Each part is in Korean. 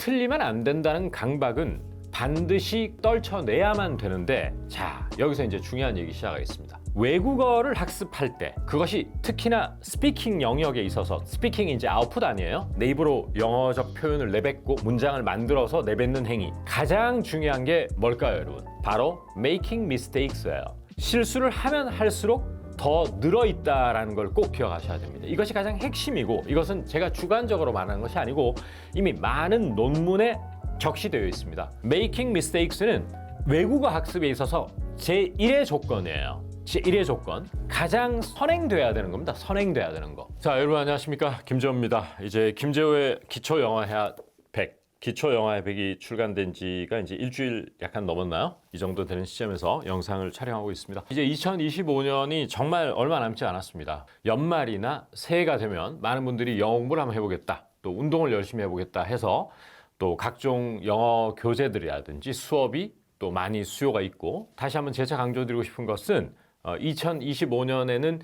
틀리면 안 된다는 강박은 반드시 떨쳐내야만 되는데, 자, 여기서 이제 중요한 얘기 시작하겠습니다. 외국어를 학습할 때, 그것이 특히나 스피킹 영역에 있어서, 스피킹이 이제 아웃풋 아니에요? 내 입으로 영어적 표현을 내뱉고 문장을 만들어서 내뱉는 행위. 가장 중요한 게 뭘까요, 여러분? 바로 making mistakes예요. 실수를 하면 할수록 더 늘어있다라는 걸 꼭 기억하셔야 됩니다. 이것이 가장 핵심이고, 이것은 제가 주관적으로 말하는 것이 아니고 이미 많은 논문에 적시되어 있습니다. Making mistakes는 외국어 학습에 있어서 제1의 조건이에요. 제1의 조건. 가장 선행돼야 되는 겁니다. 선행돼야 되는 거. 자, 여러분 안녕하십니까? 김재호입니다. 이제 김재호의 기초 영어해야 100. 기초 영어의 100이 출간된 지가 이제 일주일 약간 넘었나요? 이 정도 되는 시점에서 영상을 촬영하고 있습니다. 이제 2025년이 정말 얼마 남지 않았습니다. 연말이나 새해가 되면 많은 분들이 영어 공부를 한번 해보겠다, 또 운동을 열심히 해보겠다 해서 또 각종 영어 교재들이라든지 수업이 또 많이 수요가 있고, 다시 한번 재차 강조드리고 싶은 것은 2025년에는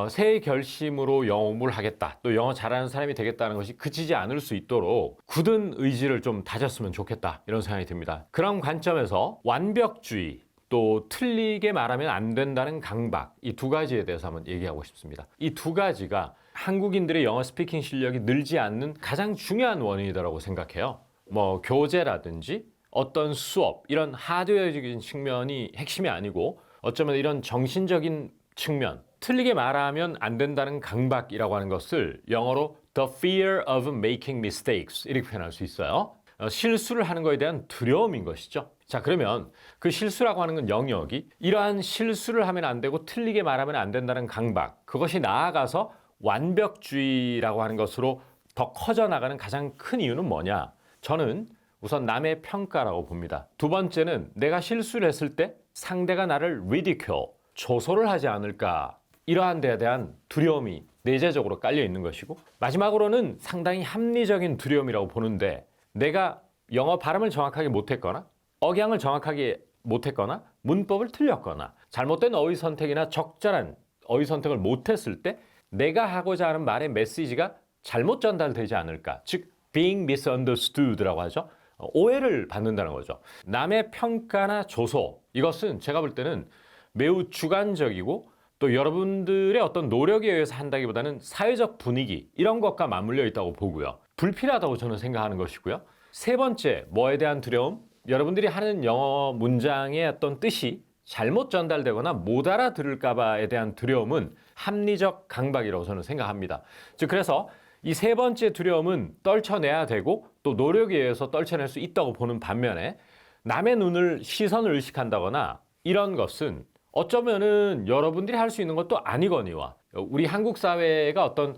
새해 결심으로 영어 공부를 하겠다, 또 영어 잘하는 사람이 되겠다는 것이 그치지 않을 수 있도록 굳은 의지를 좀 다졌으면 좋겠다, 이런 생각이 듭니다. 그런 관점에서 완벽주의, 또 틀리게 말하면 안 된다는 강박, 이 두 가지에 대해서 한번 얘기하고 싶습니다. 이 두 가지가 한국인들의 영어 스피킹 실력이 늘지 않는 가장 중요한 원인이라고 생각해요. 뭐 교재라든지 어떤 수업, 이런 하드웨어적인 측면이 핵심이 아니고, 어쩌면 이런 정신적인 측면, 틀리게 말하면 안 된다는 강박이라고 하는 것을 영어로 the fear of making mistakes, 이렇게 표현할 수 있어요. 실수를 하는 것에 대한 두려움인 것이죠. 자, 그러면 그 실수라고 하는 건 영역이, 이러한 실수를 하면 안 되고 틀리게 말하면 안 된다는 강박, 그것이 나아가서 완벽주의라고 하는 것으로 더 커져 나가는 가장 큰 이유는 뭐냐? 저는 우선 남의 평가라고 봅니다. 두 번째는 내가 실수를 했을 때 상대가 나를 ridicule, 조소를 하지 않을까, 이러한 데에 대한 두려움이 내재적으로 깔려 있는 것이고, 마지막으로는 상당히 합리적인 두려움이라고 보는데, 내가 영어 발음을 정확하게 못했거나 억양을 정확하게 못했거나 문법을 틀렸거나 잘못된 어휘 선택이나 적절한 어휘 선택을 못했을 때 내가 하고자 하는 말의 메시지가 잘못 전달되지 않을까, 즉 being misunderstood라고 하죠. 오해를 받는다는 거죠. 남의 평가나 조소, 이것은 제가 볼 때는 매우 주관적이고, 또 여러분들의 어떤 노력에 의해서 한다기보다는 사회적 분위기, 이런 것과 맞물려 있다고 보고요. 불필요하다고 저는 생각하는 것이고요. 세 번째, 뭐에 대한 두려움? 여러분들이 하는 영어 문장의 어떤 뜻이 잘못 전달되거나 못 알아들을까 봐에 대한 두려움은 합리적 강박이라고 저는 생각합니다. 즉, 그래서 이 세 번째 두려움은 떨쳐내야 되고, 또 노력에 의해서 떨쳐낼 수 있다고 보는 반면에, 남의 시선을 의식한다거나 이런 것은 어쩌면은 여러분들이 할 수 있는 것도 아니거니와, 우리 한국 사회가 어떤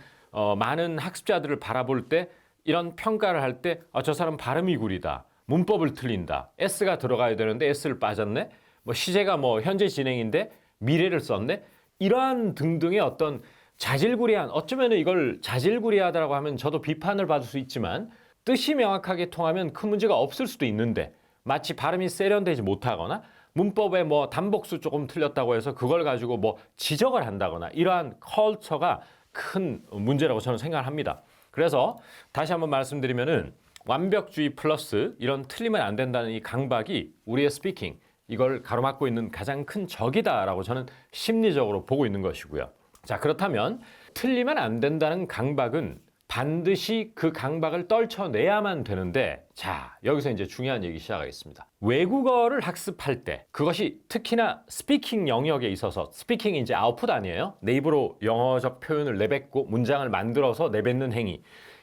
많은 학습자들을 바라볼 때 이런 평가를 할 때 저 사람 발음이 구리다, 문법을 틀린다, S가 들어가야 되는데 S를 빠졌네, 뭐 시제가 뭐 현재 진행인데 미래를 썼네, 이러한 등등의 어떤 자질구레한, 어쩌면 이걸 자질구레하다고 하면 저도 비판을 받을 수 있지만, 뜻이 명확하게 통하면 큰 문제가 없을 수도 있는데, 마치 발음이 세련되지 못하거나 문법에 뭐 단복수 조금 틀렸다고 해서 그걸 가지고 뭐 지적을 한다거나, 이러한 컬처가 큰 문제라고 저는 생각을 합니다. 그래서 다시 한번 말씀드리면은, 완벽주의 플러스 이런 틀리면 안 된다는 이 강박이 우리의 스피킹, 이걸 가로막고 있는 가장 큰 적이다라고 저는 심리적으로 보고 있는 것이고요. 자, 그렇다면 틀리면 안 된다는 강박은 반드시 그 강박을 떨쳐내야만 되는데, 자, 여기서 이제 중요한 얘기 시작하겠습니다. 외국어를 학습할 때, 그것이 특히나 스피킹 영역에 있어서, 스피킹이 이제 아웃풋 아니에요? 내 입으로 영어적 표현을 내뱉고 문장을 만들어서 내뱉는 행위.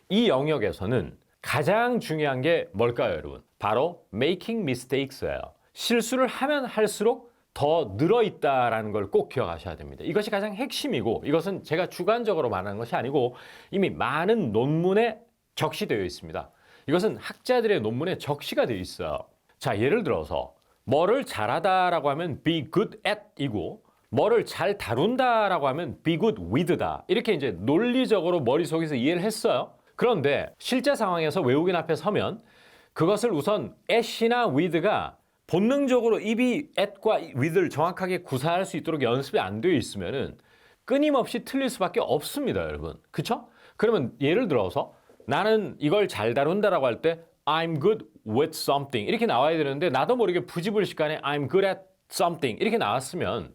이 영역에서는 가장 중요한 게 뭘까요, 여러분? 바로 making mistakes예요. 실수를 하면 할수록 더 늘어있다라는 걸 꼭 기억하셔야 됩니다. 이것이 가장 핵심이고, 이것은 제가 주관적으로 말하는 것이 아니고 이미 많은 논문에 적시되어 있습니다. 이것은 학자들의 논문에 적시가 되어 있어요. 자, 예를 들어서 뭐를 잘하다라고 하면 be good at 이고, 뭐를 잘 다룬다라고 하면 be good with다, 이렇게 이제 논리적으로 머릿속에서 이해를 했어요. 그런데 실제 상황에서 외국인 앞에 서면 그것을 우선 at이나 with가 본능적으로 입이 at과 with를 정확하게 구사할 수 있도록 연습이 안 되어 있으면은 끊임없이 틀릴 수밖에 없습니다, 여러분. 그쵸? 그러면 예를 들어서 나는 이걸 잘 다룬다라고 할 때 I'm good with something 이렇게 나와야 되는데 나도 모르게 부지불식간에 I'm good at something 이렇게 나왔으면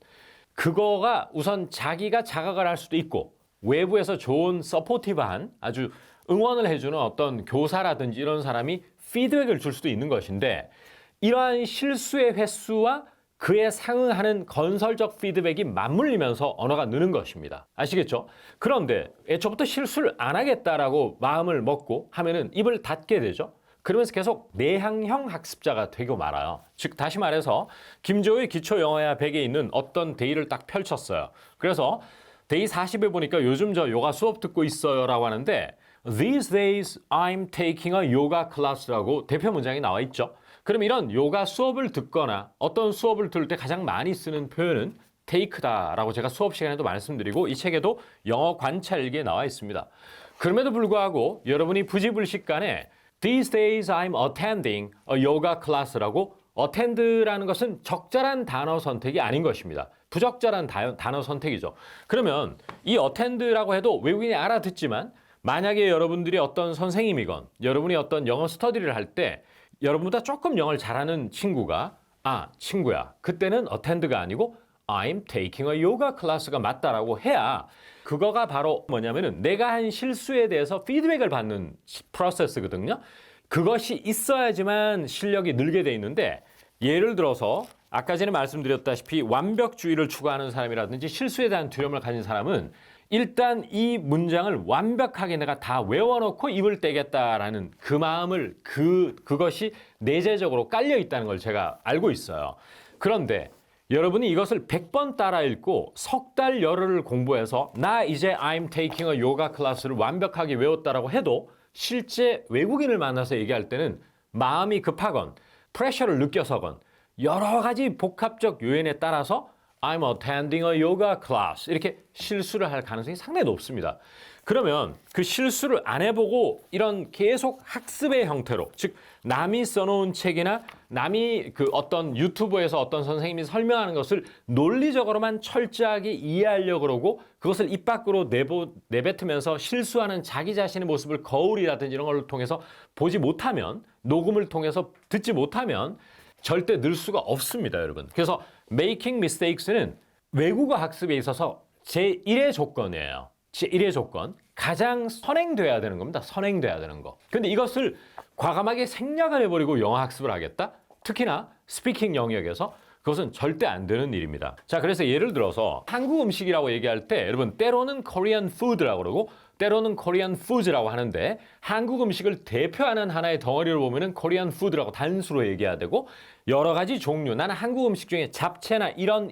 그거가 우선 자기가 자각을 할 수도 있고 외부에서 좋은 서포티브한 아주 응원을 해주는 어떤 교사라든지 이런 사람이 피드백을 줄 수도 있는 것인데 이러한 실수의 횟수와 그에 상응하는 건설적 피드백이 맞물리면서 언어가 느는 것입니다. 아시겠죠? 그런데 애초부터 실수를 안 하겠다라고 마음을 먹고 하면은 입을 닫게 되죠. 그러면서 계속 내향형 학습자가 되고 말아요. 즉 다시 말해서 김조의 기초 영어야 100에 있는 어떤 데이를 딱 펼쳤어요. 그래서 데이 40에 보니까 요즘 저 요가 수업 듣고 있어요 라고 하는데 These days I'm taking a yoga class라고 대표 문장이 나와 있죠. 그럼 이런 요가 수업을 듣거나 어떤 수업을 들을 때 가장 많이 쓰는 표현은 take다라고 제가 수업 시간에도 말씀드리고 이 책에도 영어 관찰일기에 나와 있습니다. 그럼에도 불구하고 여러분이 부지불식간에 These days I'm attending a yoga class라고 attend라는 것은 적절한 단어 선택이 아닌 것입니다. 부적절한 단어 선택이죠. 그러면 이 attend라고 해도 외국인이 알아듣지만 만약에 여러분들이 어떤 선생님이건 여러분이 어떤 영어 스터디를 할 때 여러분보다 조금 영어를 잘하는 친구가 친구야 그때는 attend가 아니고 I'm taking a yoga class가 맞다라고 해야 그거가 바로 뭐냐면은 내가 한 실수에 대해서 피드백을 받는 프로세스거든요. 그것이 있어야지만 실력이 늘게 돼 있는데 예를 들어서 아까 전에 말씀드렸다시피 완벽주의를 추구하는 사람이라든지 실수에 대한 두려움을 가진 사람은 일단 이 문장을 완벽하게 내가 다 외워놓고 입을 떼겠다라는 그 마음을 그것이 내재적으로 깔려 있다는 걸 제가 알고 있어요. 그런데 여러분이 이것을 100번 따라 읽고 석 달 열흘을 공부해서 나 이제 I'm taking a yoga class를 완벽하게 외웠다라고 해도 실제 외국인을 만나서 얘기할 때는 마음이 급하건 프레셔를 느껴서건 여러 가지 복합적 요인에 따라서 I'm attending a yoga class 이렇게 실수를 할 가능성이 상당히 높습니다. 그러면 그 실수를 안 해보고 이런 계속 학습의 형태로 즉 남이 써놓은 책이나 남이 그 어떤 유튜브에서 어떤 선생님이 설명하는 것을 논리적으로만 철저하게 이해하려고 그러고 그것을 입 밖으로 내뱉으면서 실수하는 자기 자신의 모습을 거울이라든지 이런 걸 통해서 보지 못하면 녹음을 통해서 듣지 못하면 절대 늘 수가 없습니다, 여러분. 그래서 making mistakes는 외국어 학습에 있어서 제1의 조건이에요. 제1의 조건. 가장 선행돼야 되는 겁니다. 선행돼야 되는 거. 근데 이것을 과감하게 생략을 해버리고 영어 학습을 하겠다? 특히나 스피킹 영역에서 그것은 절대 안 되는 일입니다. 자, 그래서 예를 들어서 한국 음식이라고 얘기할 때 여러분 때로는 Korean food라고 그러고 때로는 Korean foods라고 하는데 한국 음식을 대표하는 하나의 덩어리를 보면은 Korean food라고 단수로 얘기해야 되고 여러 가지 종류 나는 한국 음식 중에 잡채나 이런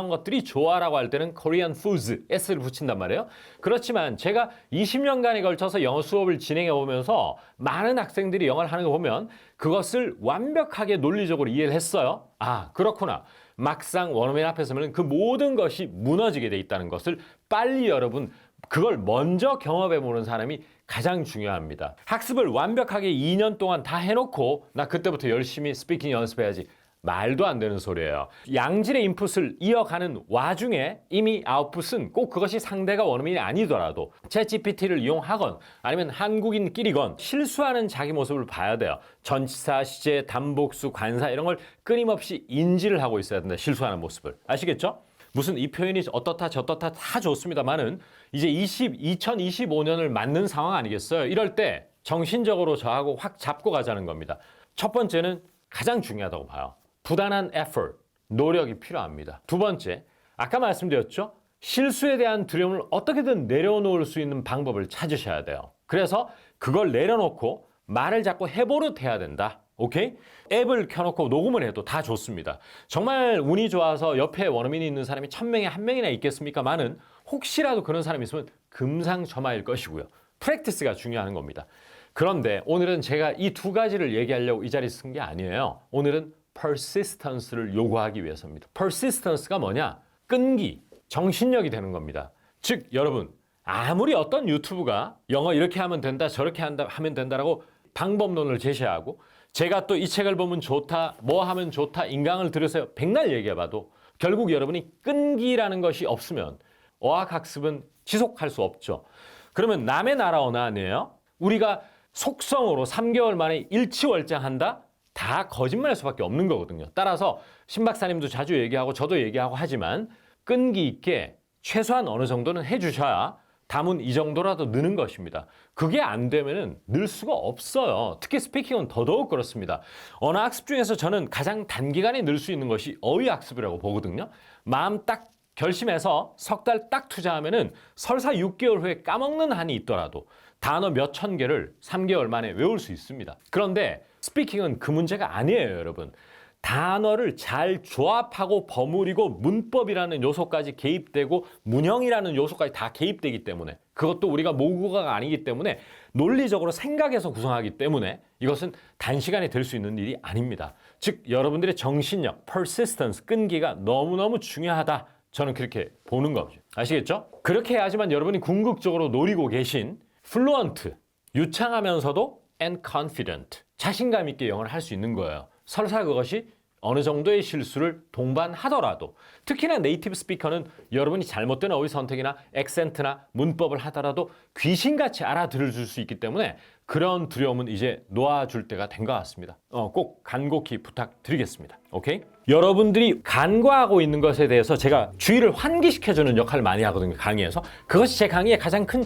것들이 좋아라고 할 때는 Korean foods S를 붙인단 말이에요. 그렇지만 제가 20년간에 걸쳐서 영어 수업을 진행해 보면서 많은 학생들이 영어를 하는 거 보면 그것을 완벽하게 논리적으로 이해를 했어요. 그렇구나. 막상 원어민 앞에 서면 그 모든 것이 무너지게 돼 있다는 것을 빨리 여러분 그걸 먼저 경험해 보는 사람이 가장 중요합니다. 학습을 완벽하게 2년 동안 다 해놓고 나 그때부터 열심히 스피킹 연습해야지. 말도 안 되는 소리예요. 양질의 인풋을 이어가는 와중에 이미 아웃풋은 꼭 그것이 상대가 원어민이 아니더라도 챗GPT를 이용하건 아니면 한국인끼리건 실수하는 자기 모습을 봐야 돼요. 전치사, 시제, 단복수, 관사 이런 걸 끊임없이 인지를 하고 있어야 된다. 실수하는 모습을. 아시겠죠? 무슨 이 표현이 어떻다 저떻다 다 좋습니다만은 이제 2025년을 맞는 상황 아니겠어요? 이럴 때 정신적으로 저하고 확 잡고 가자는 겁니다. 첫 번째는 가장 중요하다고 봐요. 부단한 effort, 노력이 필요합니다. 두 번째, 아까 말씀드렸죠? 실수에 대한 두려움을 어떻게든 내려놓을 수 있는 방법을 찾으셔야 돼요. 그래서 그걸 내려놓고 말을 자꾸 해버릇 해야 된다. 오케이? 앱을 켜놓고 녹음을 해도 다 좋습니다. 정말 운이 좋아서 옆에 원어민이 있는 사람이 1000명에 1명이나 있겠습니까? 많은 혹시라도 그런 사람이 있으면 금상첨화일 것이고요. 프랙티스가 중요한 겁니다. 그런데 오늘은 제가 이 두 가지를 얘기하려고 이 자리에 쓴 게 아니에요. 오늘은 persistence를 요구하기 위해서입니다. persistence가 뭐냐? 끈기, 정신력이 되는 겁니다. 즉 여러분 아무리 어떤 유튜브가 영어 이렇게 하면 된다 저렇게 하면 된다라고 방법론을 제시하고 제가 또 이 책을 보면 좋다 뭐 하면 좋다 인강을 들으세요 백날 얘기해봐도 결국 여러분이 끈기라는 것이 없으면 어학학습은 지속할 수 없죠. 그러면 남의 나라 언어 아니에요? 우리가 속성으로 3개월 만에 일치월장한다? 다 거짓말할 수밖에 없는 거거든요. 따라서 신 박사님도 자주 얘기하고 저도 얘기하고 하지만 끈기 있게 최소한 어느 정도는 해주셔야 담은 이 정도라도 느는 것입니다. 그게 안 되면은 늘 수가 없어요. 특히 스피킹은 더더욱 그렇습니다. 언어 학습 중에서 저는 가장 단기간에 늘 수 있는 것이 어휘 학습이라고 보거든요. 마음 딱 결심해서 석 달 딱 투자하면은 설사 6개월 후에 까먹는 한이 있더라도 단어 몇 천 개를 3개월 만에 외울 수 있습니다. 그런데 스피킹은 그 문제가 아니에요, 여러분. 단어를 잘 조합하고 버무리고 문법이라는 요소까지 개입되고 문형이라는 요소까지 다 개입되기 때문에 그것도 우리가 모국어가 아니기 때문에 논리적으로 생각해서 구성하기 때문에 이것은 단시간에 될 수 있는 일이 아닙니다. 즉 여러분들의 정신력, persistence, 끈기가 너무너무 중요하다. 저는 그렇게 보는 거죠. 아시겠죠? 그렇게 해야지만 여러분이 궁극적으로 노리고 계신 fluent, 유창하면서도 and confident, 자신감 있게 영어를 할 수 있는 거예요. 설사 그것이 어느 정도의 실수를 동반하더라도 특히나 네이티브 스피커는 여러분이 잘못된 어휘 선택이나 액센트나 문법을 하더라도 귀신같이 알아들을 수 있기 때문에 그런 두려움은 이제 놓아줄 때가 된 것 같습니다. 꼭 간곡히 부탁드리겠습니다. 오케이? 여러분들이 간과하고 있는 것에 대해서 제가 주의를 환기시켜주는 역할을 많이 하거든요. 강의에서. 그것이 제 강의의 가장 큰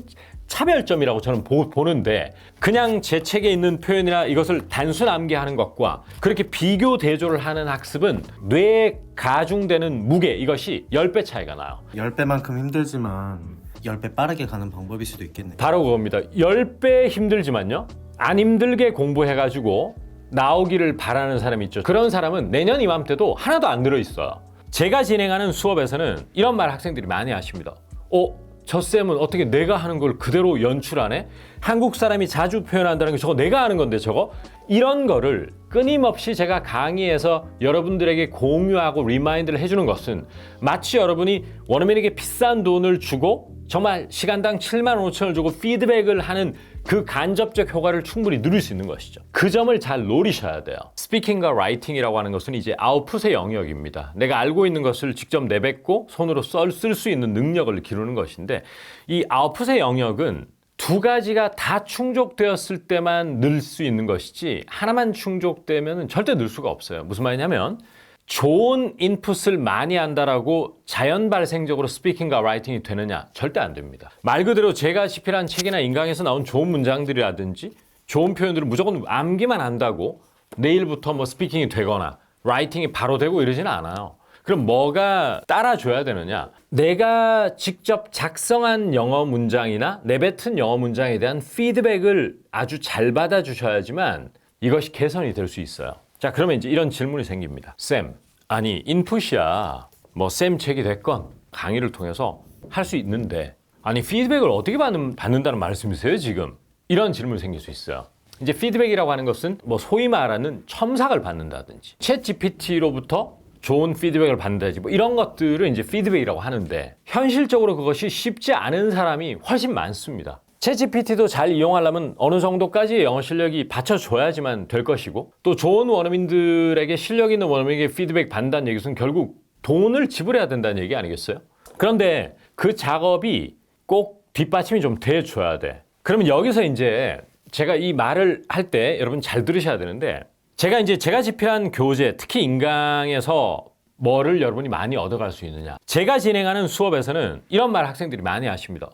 차별점이라고 저는 보는데 그냥 제 책에 있는 표현이나 이것을 단순 암기하는 것과 그렇게 비교 대조를 하는 학습은 뇌에 가중되는 무게 이것이 10배 차이가 나요. 10배만큼 힘들지만 10배 빠르게 가는 방법일 수도 있겠네요. 바로 그겁니다. 10배 힘들지만요. 안 힘들게 공부해가지고 나오기를 바라는 사람이 있죠. 그런 사람은 내년 이맘때도 하나도 안 들어있어요. 제가 진행하는 수업에서는 이런 말 학생들이 많이 하십니다. 저 쌤은 어떻게 내가 하는 걸 그대로 연출하네? 한국 사람이 자주 표현한다는 게 저거 내가 하는 건데 저거? 이런 거를 끊임없이 제가 강의에서 여러분들에게 공유하고 리마인드를 해주는 것은 마치 여러분이 원어민에게 비싼 돈을 주고 정말 시간당 7만 5천을 주고 피드백을 하는 그 간접적 효과를 충분히 누릴 수 있는 것이죠. 그 점을 잘 노리셔야 돼요. 스피킹과 라이팅이라고 하는 것은 이제 아웃풋의 영역입니다. 내가 알고 있는 것을 직접 내뱉고 손으로 쓸 수 있는 능력을 기르는 것인데 이 아웃풋의 영역은 두 가지가 다 충족되었을 때만 늘 수 있는 것이지 하나만 충족되면 절대 늘 수가 없어요. 무슨 말이냐면 좋은 인풋을 많이 한다라고 자연 발생적으로 스피킹과 라이팅이 되느냐? 절대 안 됩니다. 말 그대로 제가 집필한 책이나 인강에서 나온 좋은 문장들이라든지 좋은 표현들을 무조건 암기만 한다고 내일부터 뭐 스피킹이 되거나 라이팅이 바로 되고 이러지는 않아요. 그럼 뭐가 따라줘야 되느냐? 내가 직접 작성한 영어 문장이나 내뱉은 영어 문장에 대한 피드백을 아주 잘 받아주셔야지만 이것이 개선이 될 수 있어요. 자, 그러면 이제 이런 질문이 생깁니다. 쌤, 아니 인풋이야 뭐 쌤 책이 됐건 강의를 통해서 할 수 있는데 아니 피드백을 어떻게 받는다는 말씀이세요 지금? 이런 질문이 생길 수 있어요. 이제 피드백이라고 하는 것은 뭐 소위 말하는 첨삭을 받는다든지 챗 GPT로부터 좋은 피드백을 받는다든지 뭐 이런 것들을 이제 피드백이라고 하는데 현실적으로 그것이 쉽지 않은 사람이 훨씬 많습니다. 챗GPT도 잘 이용하려면 어느 정도까지의 영어 실력이 받쳐줘야지만 될 것이고 또 좋은 원어민들에게 실력 있는 원어민에게 피드백 받는다는 얘기는 결국 돈을 지불해야 된다는 얘기 아니겠어요? 그런데 그 작업이 꼭 뒷받침이 좀 돼줘야 돼. 그러면 여기서 이제 제가 이 말을 할 때 여러분 잘 들으셔야 되는데 제가 집필한 교재 특히 인강에서 뭐를 여러분이 많이 얻어갈 수 있느냐. 제가 진행하는 수업에서는 이런 말 학생들이 많이 하십니다.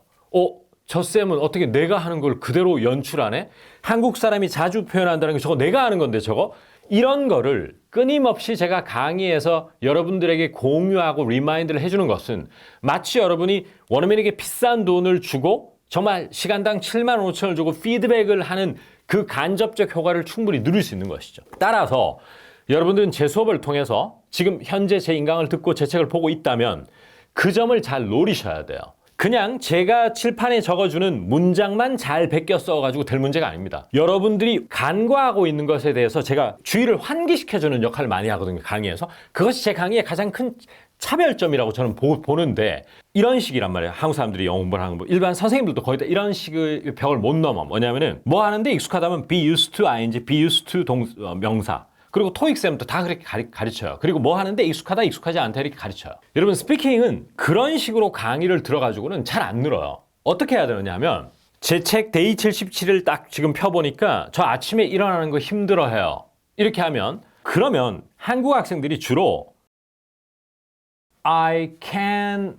저 쌤은 어떻게 내가 하는 걸 그대로 연출하네? 한국 사람이 자주 표현한다는 게 저거 내가 하는 건데 저거? 이런 거를 끊임없이 제가 강의에서 여러분들에게 공유하고 리마인드를 해주는 것은 마치 여러분이 원어민에게 비싼 돈을 주고 정말 시간당 7만 5천을 주고 피드백을 하는 그 간접적 효과를 충분히 누릴 수 있는 것이죠. 따라서 여러분들은 제 수업을 통해서 지금 현재 제 인강을 듣고 제 책을 보고 있다면 그 점을 잘 노리셔야 돼요. 그냥 제가 칠판에 적어주는 문장만 잘 베껴 써가지고 될 문제가 아닙니다. 여러분들이 간과하고 있는 것에 대해서 제가 주의를 환기시켜주는 역할을 많이 하거든요. 강의에서. 그것이 제 강의의 가장 큰 차별점이라고 저는 보는데 이런 식이란 말이에요. 한국 사람들이 영어 공부를 하는 거. 일반 선생님들도 거의 다 이런 식의 벽을 못 넘어. 뭐냐면은 뭐 하는데 익숙하다면 be used to ing, be used to 명사. 그리고 토익쌤도 다 그렇게 가르쳐요. 그리고 뭐 하는데 익숙하다, 익숙하지 않다 이렇게 가르쳐요. 여러분 스피킹은 그런 식으로 강의를 들어가지고는 잘 안 늘어요. 어떻게 해야 되느냐 하면 제 책 데이 77을 딱 지금 펴보니까 저 아침에 일어나는 거 힘들어해요. 이렇게 하면 그러면 한국 학생들이 주로 I can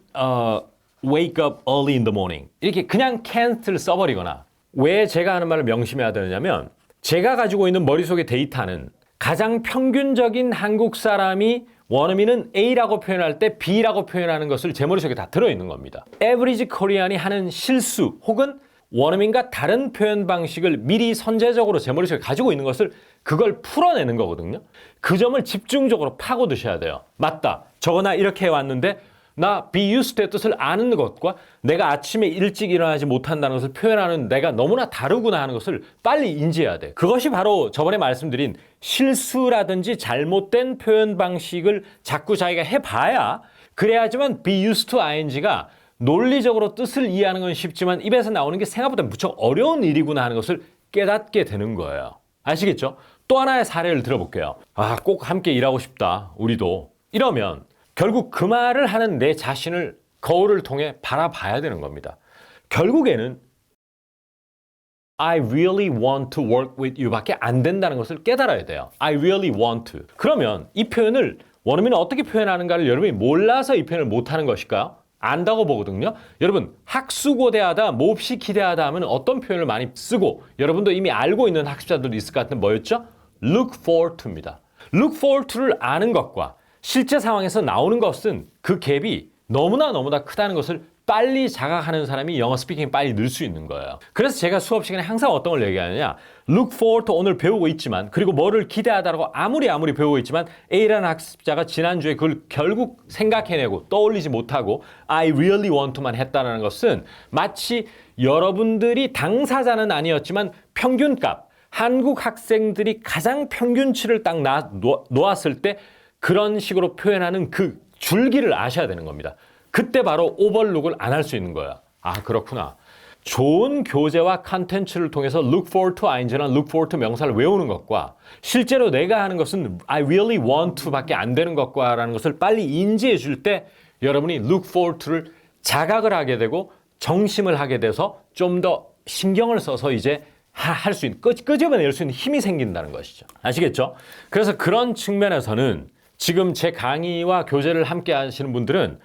wake up early in the morning 이렇게 그냥 can't를 써버리거나 왜 제가 하는 말을 명심해야 되느냐면 제가 가지고 있는 머릿속의 데이터는 가장 평균적인 한국 사람이 원어민은 A라고 표현할 때 B라고 표현하는 것을 제 머릿속에 다 들어있는 겁니다. Average Korean이 하는 실수 혹은 원어민과 다른 표현 방식을 미리 선제적으로 제 머릿속에 가지고 있는 것을 그걸 풀어내는 거거든요. 그 점을 집중적으로 파고드셔야 돼요. 맞다. 저거 나 이렇게 해왔는데 나 be used to의 뜻을 아는 것과 내가 아침에 일찍 일어나지 못한다는 것을 표현하는 내가 너무나 다르구나 하는 것을 빨리 인지해야 돼. 그것이 바로 저번에 말씀드린 실수라든지 잘못된 표현 방식을 자꾸 자기가 해봐야 그래야지만 be used to ing가 논리적으로 뜻을 이해하는 건 쉽지만 입에서 나오는 게 생각보다 무척 어려운 일이구나 하는 것을 깨닫게 되는 거예요. 아시겠죠? 또 하나의 사례를 들어볼게요. 꼭 함께 일하고 싶다. 우리도. 이러면 결국 그 말을 하는 내 자신을 거울을 통해 바라봐야 되는 겁니다. 결국에는 I really want to work with you 밖에 안 된다는 것을 깨달아야 돼요. I really want to. 그러면 이 표현을 원어민은 어떻게 표현하는가를 여러분이 몰라서 이 표현을 못하는 것일까요? 안다고 보거든요. 여러분 학수고대하다, 몹시 기대하다 하면 어떤 표현을 많이 쓰고 여러분도 이미 알고 있는 학습자들도 있을 것 같은데 뭐였죠? Look forward to입니다. Look forward to를 아는 것과 실제 상황에서 나오는 것은 그 갭이 너무나 크다는 것을 빨리 자각하는 사람이 영어 스피킹이 빨리 늘 수 있는 거예요. 그래서 제가 수업 시간에 항상 어떤 걸 얘기하느냐 Look forward to 오늘 배우고 있지만 그리고 뭐를 기대하다라고 아무리 배우고 있지만 A라는 학습자가 지난주에 그걸 결국 생각해내고 떠올리지 못하고 I really want to만 했다는 것은 마치 여러분들이 당사자는 아니었지만 평균값 한국 학생들이 가장 평균치를 딱 놓았을 때 그런 식으로 표현하는 그 줄기를 아셔야 되는 겁니다. 그때 바로 오버룩을 안 할 수 있는 거예요. 그렇구나. 좋은 교재와 컨텐츠를 통해서 look forward to ing나 look forward to 명사를 외우는 것과 실제로 내가 하는 것은 I really want to 밖에 안 되는 것과 라는 것을 빨리 인지해 줄 때 여러분이 look forward to를 자각을 하게 되고 정심을 하게 돼서 좀 더 신경을 써서 이제 할 수 있는, 끄집어낼 수 있는 힘이 생긴다는 것이죠. 아시겠죠? 그래서 그런 측면에서는 지금 제 강의와 교재를 함께 하시는 분들은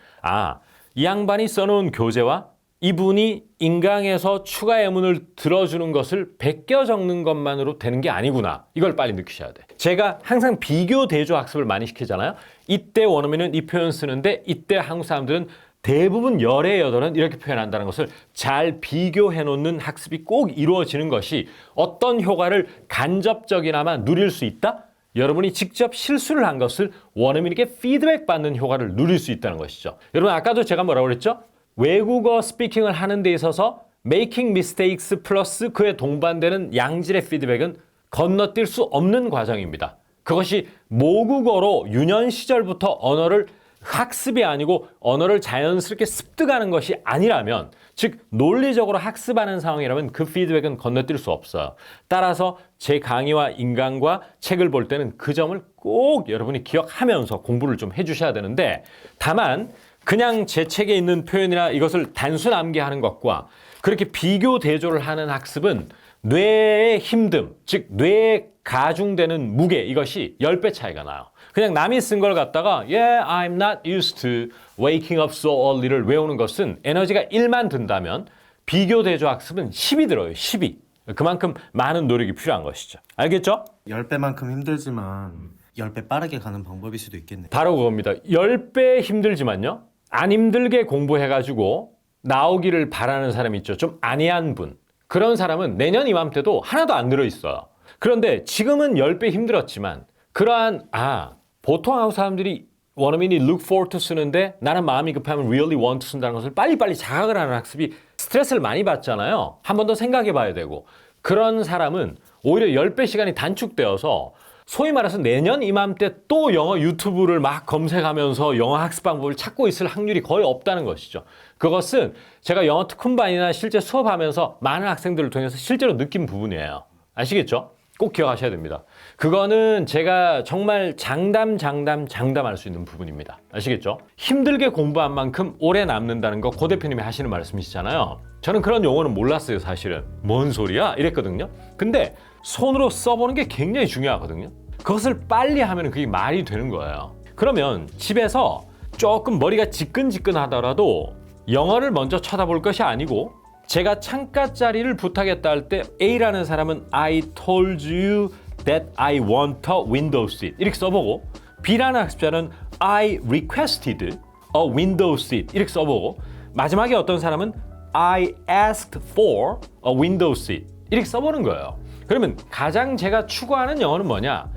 이 양반이 써놓은 교재와 이분이 인강에서 추가 예문을 들어주는 것을 베껴 적는 것만으로 되는 게 아니구나. 이걸 빨리 느끼셔야 돼. 제가 항상 비교 대조 학습을 많이 시키잖아요. 이때 원어민은 이 표현 쓰는데 이때 한국 사람들은 대부분 열의 여덟은 이렇게 표현한다는 것을 잘 비교해 놓는 학습이 꼭 이루어지는 것이 어떤 효과를 간접적이나마 누릴 수 있다? 여러분이 직접 실수를 한 것을 원어민에게 피드백 받는 효과를 누릴 수 있다는 것이죠. 여러분 아까도 제가 뭐라고 그랬죠? 외국어 스피킹을 하는 데 있어서 making mistakes 플러스 그에 동반되는 양질의 피드백은 건너뛸 수 없는 과정입니다. 그것이 모국어로 유년 시절부터 언어를 학습이 아니고 언어를 자연스럽게 습득하는 것이 아니라면 즉 논리적으로 학습하는 상황이라면 그 피드백은 건너뛸 수 없어요. 따라서 제 강의와 인강과 책을 볼 때는 그 점을 꼭 여러분이 기억하면서 공부를 좀 해주셔야 되는데 다만 그냥 제 책에 있는 표현이나 이것을 단순 암기하는 것과 그렇게 비교 대조를 하는 학습은 뇌의 힘듦, 즉 뇌에 가중되는 무게 이것이 10배 차이가 나요. 그냥 남이 쓴 걸 갖다가 I'm not used to waking up so early를 외우는 것은 에너지가 1만 든다면 비교 대조 학습은 10이 들어요. 10이. 그만큼 많은 노력이 필요한 것이죠. 알겠죠? 10배만큼 힘들지만 10배 빠르게 가는 방법일 수도 있겠네요. 바로 그겁니다. 10배 힘들지만요. 안 힘들게 공부해가지고 나오기를 바라는 사람이 있죠. 좀 안이한 분. 그런 사람은 내년 이맘때도 하나도 안 들어있어요. 그런데 지금은 10배 힘들었지만 그러한 보통 한국 사람들이 원어민이 look forward to 쓰는데 나는 마음이 급하면 really want to 쓴다는 것을 빨리빨리 자각을 하는 학습이 스트레스를 많이 받잖아요. 한 번 더 생각해 봐야 되고 그런 사람은 오히려 10배 시간이 단축되어서 소위 말해서 내년 이맘때 또 영어 유튜브를 막 검색하면서 영어 학습 방법을 찾고 있을 확률이 거의 없다는 것이죠. 그것은 제가 영어 특훈반이나 실제 수업하면서 많은 학생들을 통해서 실제로 느낀 부분이에요. 아시겠죠? 꼭 기억하셔야 됩니다. 그거는 제가 정말 장담할 수 있는 부분입니다. 아시겠죠? 힘들게 공부한 만큼 오래 남는다는 거 고 대표님이 하시는 말씀이시잖아요. 저는 그런 용어는 몰랐어요, 사실은. 뭔 소리야? 이랬거든요. 근데 손으로 써보는 게 굉장히 중요하거든요. 그것을 빨리 하면 그게 말이 되는 거예요. 그러면 집에서 조금 머리가 지끈지끈하더라도 영어를 먼저 쳐다볼 것이 아니고 제가 창가 자리를 부탁했다 할 때 A라는 사람은 I told you that I want a window seat 이렇게 써보고 B라는 학습자는 I requested a window seat 이렇게 써보고 마지막에 어떤 사람은 I asked for a window seat 이렇게 써보는 거예요. 그러면 가장 제가 추구하는 영어는 뭐냐?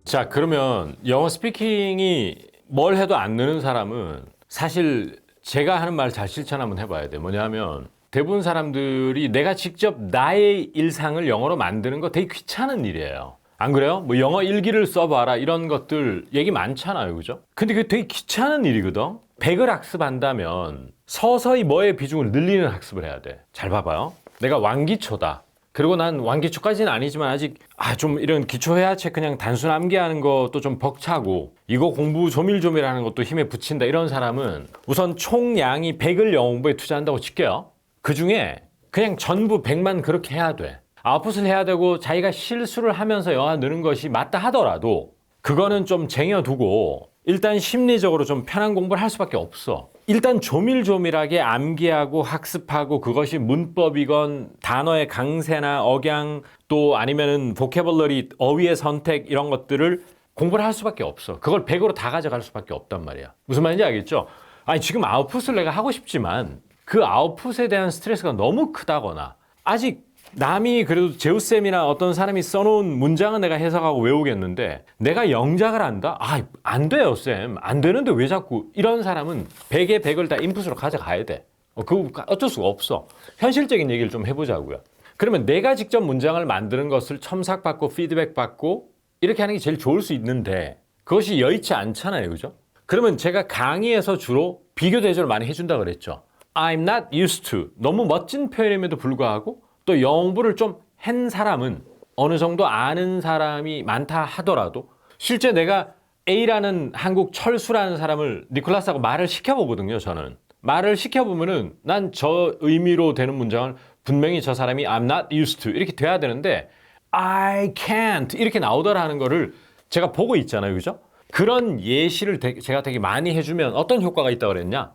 자, 그러면 영어 스피킹이 뭘 해도 안 느는 사람은 사실 제가 하는 말 잘 실천 한번 해봐야 돼. 뭐냐면 대부분 사람들이 내가 직접 나의 일상을 영어로 만드는 거 되게 귀찮은 일이에요. 안 그래요? 뭐 영어 일기를 써봐라 이런 것들 얘기 많잖아요. 그죠? 근데 그게 되게 귀찮은 일이거든. 100을 학습한다면 서서히 뭐의 비중을 늘리는 학습을 해야 돼. 잘 봐봐요. 내가 완기초다. 그리고 난 완기초까지는 아니지만 아직 좀 이런 기초회화책 그냥 단순 암기하는 것도 좀 벅차고 이거 공부 조밀조밀하는 것도 힘에 붙인다 이런 사람은 우선 총량이 100을 영어 공부에 투자한다고 칠게요. 그중에 그냥 전부 100만 그렇게 해야 돼. 아웃풋을 해야 되고 자기가 실수를 하면서 영어 느는 것이 맞다 하더라도 그거는 좀 쟁여두고 일단 심리적으로 좀 편한 공부를 할 수밖에 없어. 일단 조밀조밀하게 암기하고 학습하고 그것이 문법이건 단어의 강세나 억양 또 아니면은 보캐블러리 어휘의 선택 이런 것들을 공부를 할 수밖에 없어. 그걸 100으로 다 가져갈 수밖에 없단 말이야. 무슨 말인지 알겠죠? 아니 지금 아웃풋을 내가 하고 싶지만 그 아웃풋에 대한 스트레스가 너무 크다거나 아직 남이 그래도 제우쌤이나 어떤 사람이 써놓은 문장은 내가 해석하고 외우겠는데 내가 영작을 한다? 안 돼요 쌤. 안 되는데 왜 자꾸 이런 사람은 100에 100을 다 인풋으로 가져가야 돼. 그거 어쩔 수가 없어. 현실적인 얘기를 좀 해보자고요. 그러면 내가 직접 문장을 만드는 것을 첨삭받고 피드백 받고 이렇게 하는 게 제일 좋을 수 있는데 그것이 여의치 않잖아요. 그죠? 그러면 제가 강의에서 주로 비교 대조를 많이 해준다 그랬죠. I'm not used to. 너무 멋진 표현임에도 불구하고 또 영어 공부를 좀 한 사람은 어느 정도 아는 사람이 많다 하더라도 실제 내가 A라는 한국 철수라는 사람을 니콜라스하고 말을 시켜보거든요. 저는 말을 시켜보면은 난 저 의미로 되는 문장을 분명히 저 사람이 I'm not used to 이렇게 돼야 되는데 I can't 이렇게 나오더라는 거를 제가 보고 있잖아요. 그죠? 그런 예시를 제가 되게 많이 해주면 어떤 효과가 있다고 그랬냐?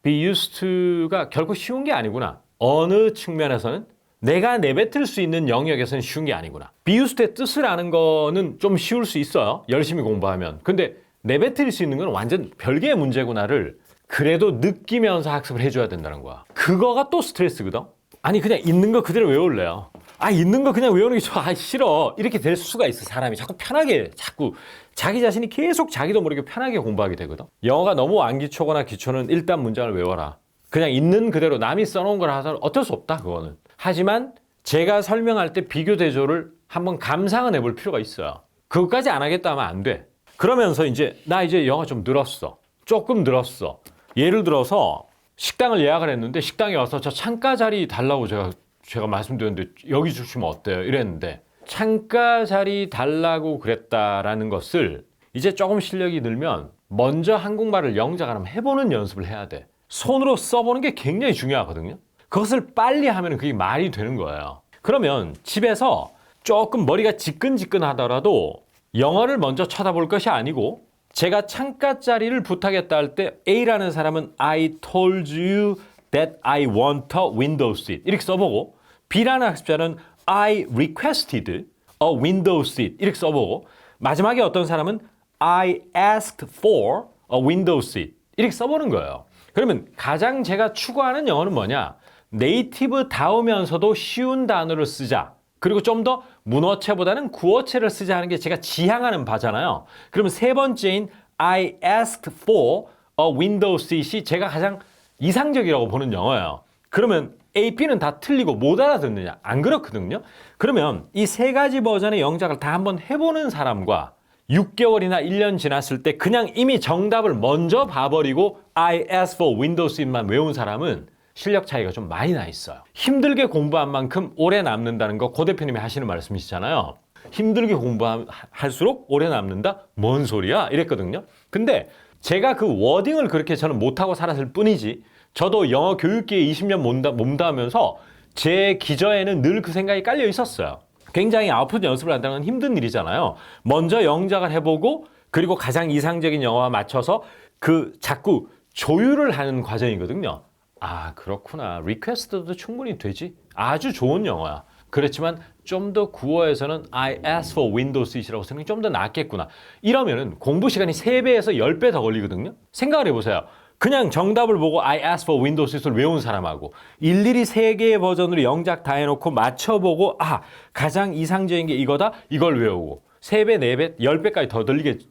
be used to가 결코 쉬운 게 아니구나. 어느 측면에서는 내가 내뱉을 수 있는 영역에서는 쉬운 게 아니구나. be used의 뜻을 아는 거는 좀 쉬울 수 있어요. 열심히 공부하면. 근데 내뱉을 수 있는 건 완전 별개의 문제구나를 그래도 느끼면서 학습을 해줘야 된다는 거야. 그거가 또 스트레스거든. 아니 그냥 있는 거 그대로 외울래요. 있는 거 그냥 외우는 게 좋아. 싫어. 이렇게 될 수가 있어. 사람이 자꾸 편하게 자꾸 자기 자신이 계속 자기도 모르게 편하게 공부하게 되거든. 영어가 너무 완기초거나 기초는 일단 문장을 외워라. 그냥 있는 그대로 남이 써놓은 걸 하서는 어쩔 수 없다. 그거는. 하지만 제가 설명할 때 비교 대조를 한번 감상은 해볼 필요가 있어요. 그것까지 안 하겠다 하면 안 돼. 그러면서 나 이제 영어 좀 늘었어. 조금 늘었어. 예를 들어서 식당을 예약을 했는데 식당에 와서 저 창가 자리 달라고 제가 말씀드렸는데 여기 주시면 어때요? 이랬는데 창가 자리 달라고 그랬다라는 것을 이제 조금 실력이 늘면 먼저 한국말을 영작 한번 해보는 연습을 해야 돼. 손으로 써보는 게 굉장히 중요하거든요. 그것을 빨리 하면 그게 말이 되는 거예요. 그러면 집에서 조금 머리가 지끈지끈하더라도 영어를 먼저 쳐다볼 것이 아니고 제가 창가 자리를 부탁했다 할 때 A라는 사람은 I told you that I want a window seat 이렇게 써보고 B라는 학습자는 I requested a window seat 이렇게 써보고 마지막에 어떤 사람은 I asked for a window seat 이렇게 써보는 거예요. 그러면 가장 제가 추구하는 영어는 뭐냐? 네이티브다우면서도 쉬운 단어를 쓰자. 그리고 좀 더 문어체보다는 구어체를 쓰자 하는 게 제가 지향하는 바잖아요. 그러면 세 번째인 I asked for a window seat이 제가 가장 이상적이라고 보는 영어예요. 그러면 A, B는 다 틀리고 못 알아듣느냐? 안 그렇거든요. 그러면 이 세 가지 버전의 영작을 다 한번 해보는 사람과 6개월이나 1년 지났을 때 그냥 이미 정답을 먼저 봐버리고 I asked for window seat만 외운 사람은 실력 차이가 좀 많이 나 있어요. 힘들게 공부한 만큼 오래 남는다는 거 고 대표님이 하시는 말씀이시잖아요. 힘들게 공부할수록 오래 남는다? 뭔 소리야? 이랬거든요. 근데 제가 그 워딩을 그렇게 저는 못하고 살았을 뿐이지 저도 영어 교육계에 20년 몸담으면서 제 기저에는 늘 그 생각이 깔려 있었어요. 굉장히 아웃풋 연습을 한다는 건 힘든 일이잖아요. 먼저 영작을 해보고 그리고 가장 이상적인 영어와 맞춰서 그 자꾸 조율을 하는 과정이거든요. 아 그렇구나. 리퀘스트도 충분히 되지. 아주 좋은 영어야. 그렇지만 좀 더 구어에서는 I ask for Windows 이라고 쓰는 게 좀 더 낫겠구나. 이러면은 공부 시간이 3배에서 10배 더 걸리거든요. 생각을 해보세요. 그냥 정답을 보고 I ask for Windows 를 외운 사람하고 일일이 3개의 버전으로 영작 다 해놓고 맞춰보고 아 가장 이상적인 게 이거다 이걸 외우고 3배, 4배, 10배까지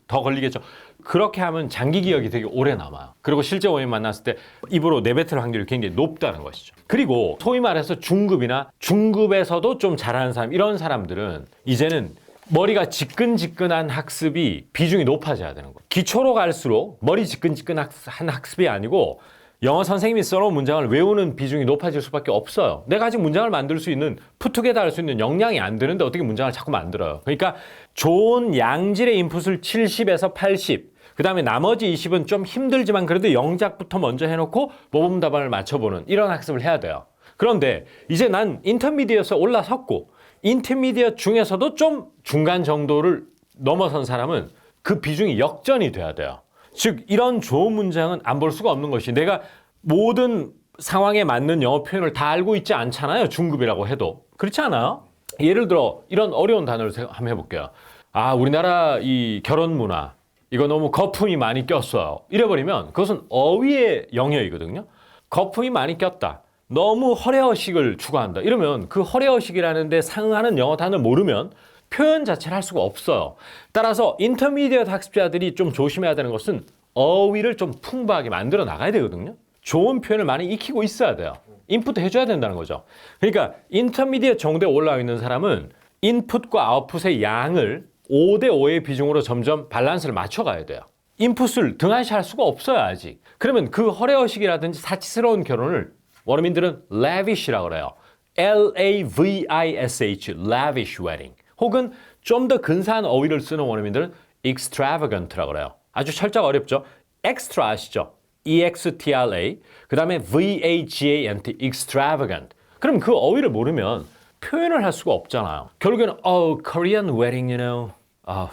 더 걸리겠죠. 그렇게 하면 장기 기억이 되게 오래 남아요. 그리고 실제 원인 만났을 때 입으로 내뱉을 확률이 굉장히 높다는 것이죠. 그리고 소위 말해서 중급이나 중급에서도 좀 잘하는 사람 이런 사람들은 이제는 머리가 지끈지끈한 학습이 비중이 높아져야 되는 거예요. 기초로 갈수록 머리 지끈지끈한 학습이 아니고 영어 선생님이 써놓은 문장을 외우는 비중이 높아질 수밖에 없어요. 내가 아직 문장을 만들 수 있는 푸트게다 할 수 있는 역량이 안 되는데 어떻게 문장을 자꾸 만들어요. 그러니까 좋은 양질의 인풋을 70에서 80, 그 다음에 나머지 20은 좀 힘들지만 그래도 영작부터 먼저 해놓고 모범 답안을 맞춰보는 이런 학습을 해야 돼요. 그런데 이제 난 인터미디어에서 올라섰고 인터미디어 중에서도 좀 중간 정도를 넘어선 사람은 그 비중이 역전이 돼야 돼요. 즉 이런 좋은 문장은 안 볼 수가 없는 것이 내가 모든 상황에 맞는 영어 표현을 다 알고 있지 않잖아요. 중급이라고 해도. 그렇지 않아요? 예를 들어 이런 어려운 단어를 한번 해볼게요. 아 우리나라 이 결혼 문화 이거 너무 거품이 많이 꼈어요. 이래버리면 그것은 어휘의 영역이거든요. 거품이 많이 꼈다. 너무 허례어식을 추구한다. 이러면 그 허례어식이라는 데 상응하는 영어 단어를 모르면 표현 자체를 할 수가 없어요. 따라서 인터미디어트 학습자들이 좀 조심해야 되는 것은 어휘를 좀 풍부하게 만들어 나가야 되거든요. 좋은 표현을 많이 익히고 있어야 돼요. 인풋 해줘야 된다는 거죠. 그러니까 인터미디어트 정도에 올라와 있는 사람은 인풋과 아웃풋의 양을 5대5의 비중으로 점점 밸런스를 맞춰가야 돼요. 인풋을 등한시할 수가 없어요 아직. 그러면 그 허례어식이라든지 사치스러운 결혼을 원어민들은 lavish라고 그래요. L-A-V-I-S-H, lavish wedding. 혹은 좀 더 근사한 어휘를 쓰는 원어민들은 extravagant라고 그래요. 아주 철자가 어렵죠. extra 아시죠? E-X-T-R-A 그 다음에 V-A-G-A-N-T extravagant. 그럼 그 어휘를 모르면 표현을 할 수가 없잖아요. 결국에는 Korean wedding, you know,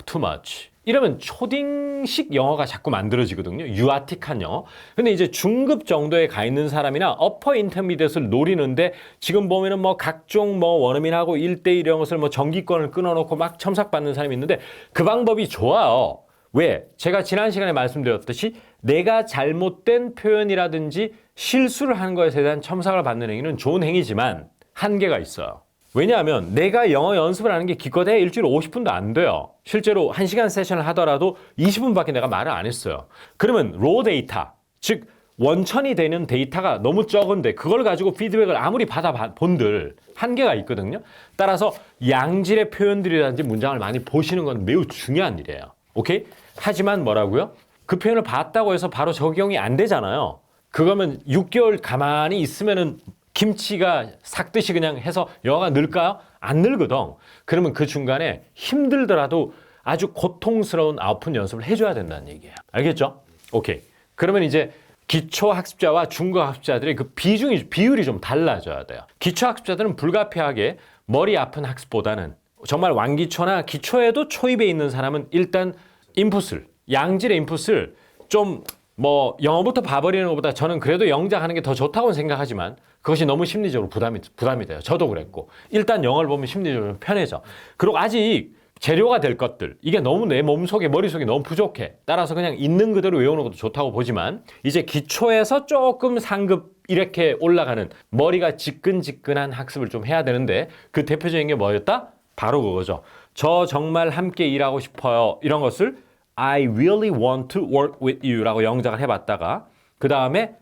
too much. 이러면 초딩식 영어가 자꾸 만들어지거든요. 유아틱한 영어. 근데 이제 중급 정도에 가 있는 사람이나 어퍼 인터미디엇을 노리는데 지금 보면은 뭐 각종 뭐 원어민하고 1대1 이런 것을 뭐 정기권을 끊어놓고 막 첨삭받는 사람이 있는데 그 방법이 좋아요. 왜? 제가 지난 시간에 말씀드렸듯이 내가 잘못된 표현이라든지 실수를 하는 것에 대한 첨삭을 받는 행위는 좋은 행위지만 한계가 있어요. 왜냐하면 내가 영어 연습을 하는 게 기껏해야 일주일에 50분도 안 돼요. 실제로 1시간 세션을 하더라도 20분밖에 내가 말을 안 했어요. 그러면 로 데이터, 즉 원천이 되는 데이터가 너무 적은데 그걸 가지고 피드백을 아무리 받아본들 한계가 있거든요. 따라서 양질의 표현들이라든지 문장을 많이 보시는 건 매우 중요한 일이에요. 오케이? 하지만 뭐라고요? 그 표현을 봤다고 해서 바로 적용이 안 되잖아요. 그거면 6개월 가만히 있으면은 김치가 삭듯이 그냥 해서 영어가 늘까요? 안 늘거든. 그러면 그 중간에 힘들더라도 아주 고통스러운 아웃풋 연습을 해줘야 된다는 얘기예요. 알겠죠? 오케이. 그러면 이제 기초학습자와 중급학습자들의 그 비율이 좀 달라져야 돼요. 기초학습자들은 불가피하게 머리 아픈 학습보다는 정말 완기초나 기초에도 초입에 있는 사람은 일단 인풋을, 양질의 인풋을 좀 뭐 영어부터 봐버리는 것보다 저는 그래도 영작하는 게 더 좋다고 생각하지만 그것이 너무 심리적으로 부담이 돼요. 저도 그랬고. 일단 영어를 보면 심리적으로 편해져. 그리고 아직 재료가 될 것들, 이게 너무 내 몸속에, 머릿속에 너무 부족해. 따라서 그냥 있는 그대로 외우는 것도 좋다고 보지만 이제 기초에서 조금 상급 이렇게 올라가는 머리가 지끈지끈한 학습을 좀 해야 되는데 그 대표적인 게 뭐였다? 바로 그거죠. 저 정말 함께 일하고 싶어요. 이런 것을 I really want to work with you 라고 영작을 해봤다가 그 다음에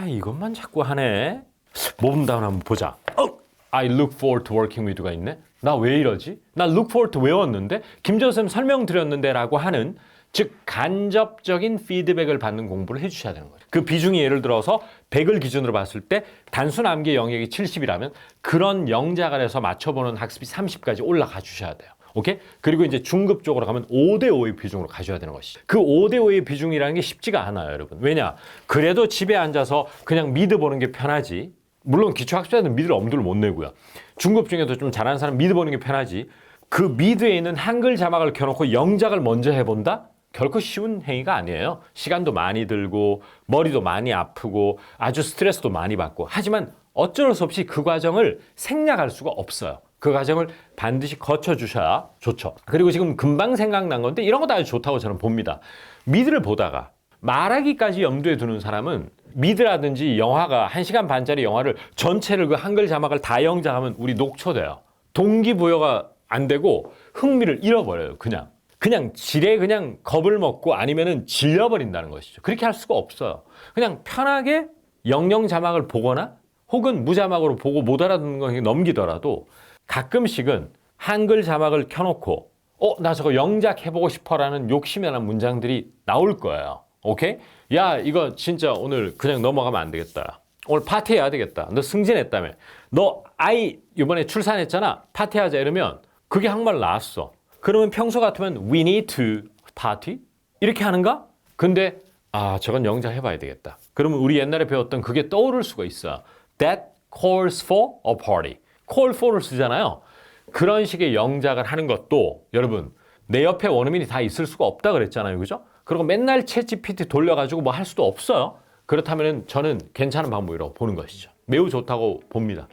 이것만 자꾸 하네. 모범답을 한번 보자. I look forward to working with you가 있네. 나 왜 이러지? 나 look forward to 외웠는데 김재호 쌤 설명드렸는데 라고 하는 즉 간접적인 피드백을 받는 공부를 해주셔야 되는 거죠. 그 비중이 예를 들어서 100을 기준으로 봤을 때 단순 암기 영역이 70이라면 그런 영작을 해서 맞춰보는 학습이 30까지 올라가 주셔야 돼요. 오케이? 그리고 이제 중급 쪽으로 가면 5대5의 비중으로 가져야 되는 것이죠. 그 5대5의 비중이라는 게 쉽지가 않아요, 여러분. 왜냐? 그래도 집에 앉아서 그냥 미드 보는 게 편하지. 물론 기초학습자들은 미드를 엄두를 못 내고요. 중급 중에도 좀 잘하는 사람 미드 보는 게 편하지. 그 미드에 있는 한글 자막을 켜놓고 영작을 먼저 해본다? 결코 쉬운 행위가 아니에요. 시간도 많이 들고 머리도 많이 아프고 아주 스트레스도 많이 받고 하지만 어쩔 수 없이 그 과정을 생략할 수가 없어요. 그 과정을 반드시 거쳐주셔야 좋죠. 그리고 지금 금방 생각난 건데 이런 것도 아주 좋다고 저는 봅니다. 미드를 보다가 말하기까지 염두에 두는 사람은 미드라든지 영화가 1시간 반짜리 영화를 전체를 그 한글 자막을 다 영작하면 우리 녹초돼요. 동기부여가 안 되고 흥미를 잃어버려요. 그냥 지레 그냥 겁을 먹고 아니면은 질려버린다는 것이죠. 그렇게 할 수가 없어요. 그냥 편하게 영영 자막을 보거나 혹은 무자막으로 보고 못 알아듣는 거 넘기더라도 가끔씩은 한글 자막을 켜놓고 나 저거 영작 해보고 싶어라는 욕심이 나는 문장들이 나올 거예요. 오케이? 야 이거 진짜 오늘 그냥 넘어가면 안 되겠다. 오늘 파티해야 되겠다. 너 승진했다며. 너 아이 이번에 출산했잖아. 파티하자 이러면 그게 한말 나왔어. 그러면 평소 같으면 we need to party? 이렇게 하는가? 근데 저건 영작 해봐야 되겠다. 그러면 우리 옛날에 배웠던 그게 떠오를 수가 있어요. That calls for a party. call for를 쓰잖아요. 그런 식의 영작을 하는 것도 여러분 내 옆에 원어민이 다 있을 수가 없다 그랬잖아요. 그죠? 그리고 맨날 챗GPT 돌려가지고 뭐 할 수도 없어요. 그렇다면 저는 괜찮은 방법이라고 보는 것이죠. 매우 좋다고 봅니다.